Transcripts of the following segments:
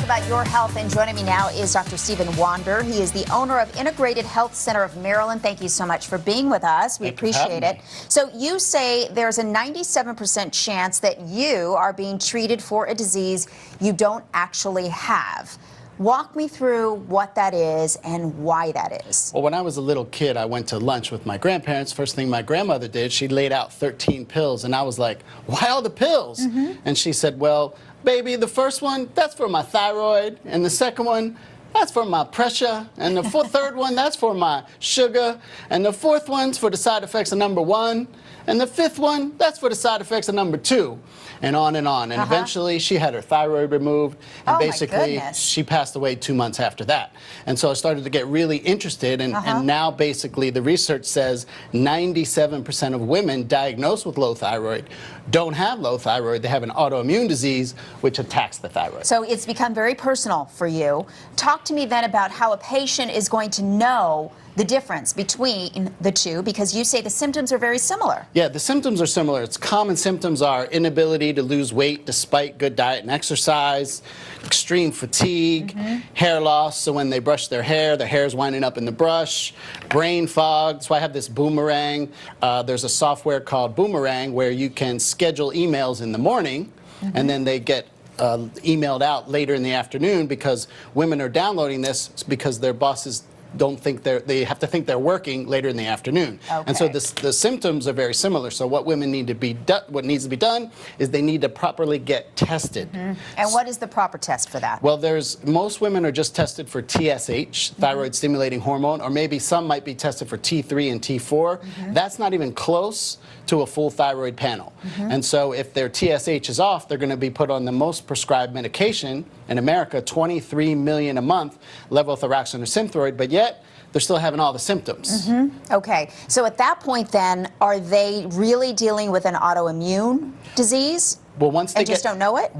talk about your health, and joining me now is Dr. Stephen Wander. He is the owner of Integrated Health Center of Maryland. Thank you so much for being with us. We appreciate it. So you say there's a 97% chance that you are being treated for a disease you don't actually have. Walk me through what that is and why that is. Well, when I was a little kid, I went to lunch with my grandparents. First thing my grandmother did, she laid out 13 pills, and I was like, why all the pills? And she said, well, baby, the first one, that's for my thyroid, and the second one, that's for my pressure, and the third one, that's for my sugar, and the fourth one's for the side effects of number 1, and the fifth one, that's for the side effects of number 2, and on and on. And eventually, she had her thyroid removed, and basically, she passed away 2 months after that. And so I started to get really interested, and now basically the research says 97% of women diagnosed with low thyroid don't have low thyroid. They have an autoimmune disease which attacks the thyroid. So it's become very personal for you. Talk to me then about how a patient is going to know the difference between the two, because you say the symptoms are very similar. Yeah, the symptoms are similar. Its common symptoms are inability to lose weight despite good diet and exercise, extreme fatigue, hair loss, so when they brush their hair's winding up in the brush, brain fog. So I have this Boomerang. There's a software called Boomerang where you can schedule emails in the morning, and then they get emailed out later in the afternoon, because women are downloading this because their bosses don't think they have to think they're working later in the afternoon. And so the symptoms are very similar. So what women need to be what needs to be done is they need to properly get tested. And what is the proper test for that? Well, most women are just tested for TSH, thyroid stimulating hormone, or maybe some might be tested for T3 and T4. That's not even close to a full thyroid panel. And so if their TSH is off, they're going to be put on the most prescribed medication in America, 23 million a month, levothyroxine or Synthroid, but yet they're still having all the symptoms. Okay, so at that point then, are they really dealing with an autoimmune disease? Well, once they just don't know it?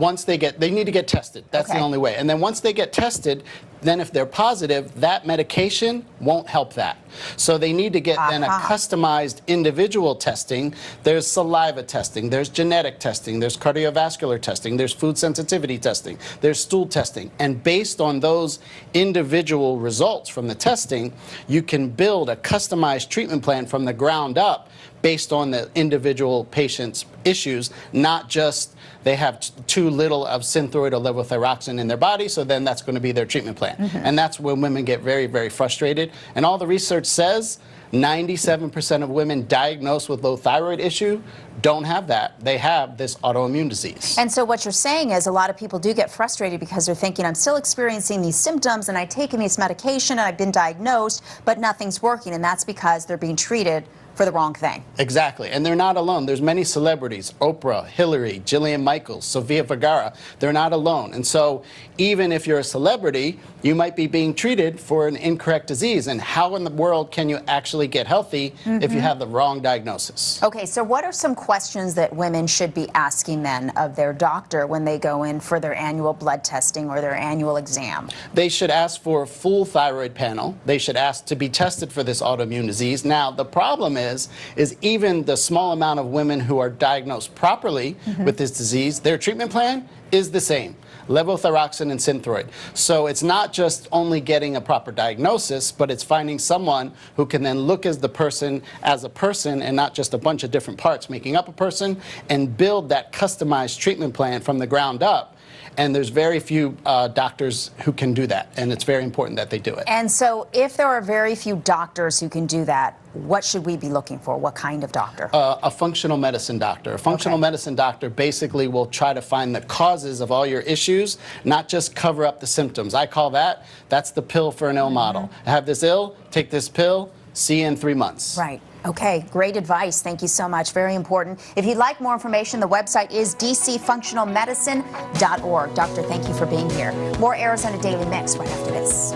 They need to get tested. That's the only way. And then once they get tested, then if they're positive, that medication won't help that. So they need to get then a customized individual testing. There's saliva testing, there's genetic testing, there's cardiovascular testing, there's food sensitivity testing, there's stool testing. And based on those individual results from the testing, you can build a customized treatment plan from the ground up based on the individual patient's issues, not just they have too little of Synthroid or levothyroxine in their body, so then that's going to be their treatment plan. And that's when women get very, very frustrated. And all the research says 97% of women diagnosed with low thyroid issue don't have that. They have this autoimmune disease. And so what you're saying is a lot of people do get frustrated because they're thinking, I'm still experiencing these symptoms and I've taken this medication and I've been diagnosed, but nothing's working. And that's because they're being treated for the wrong thing. Exactly. And they're not alone. There's many celebrities, Oprah, Hillary, Jillian Michaels, Sofia Vergara. They're not alone. And so even if you're a celebrity, you might be being treated for an incorrect disease. And how in the world can you actually get healthy if you have the wrong diagnosis? Okay, so what are some questions that women should be asking then of their doctor when they go in for their annual blood testing or their annual exam? They should ask for a full thyroid panel. They should ask to be tested for this autoimmune disease. Now, the problem is even the small amount of women who are diagnosed properly with this disease, their treatment plan is the same. Levothyroxine and Synthroid. So it's not just only getting a proper diagnosis, but it's finding someone who can then look as a person and not just a bunch of different parts making up a person, and build that customized treatment plan from the ground up. And there's very few doctors who can do that, and it's very important that they do it. And so if there are very few doctors who can do that, what should we be looking for? What kind of doctor? A functional medicine doctor. A functional medicine doctor basically will try to find the causes of all your issues, not just cover up the symptoms. I call that's the pill for an ill model. I have this ill, take this pill, see you in 3 months. Right. Okay, great advice. Thank you so much. Very important. If you'd like more information, the website is dcfunctionalmedicine.org. Doctor, thank you for being here. More Arizona Daily Mix right after this.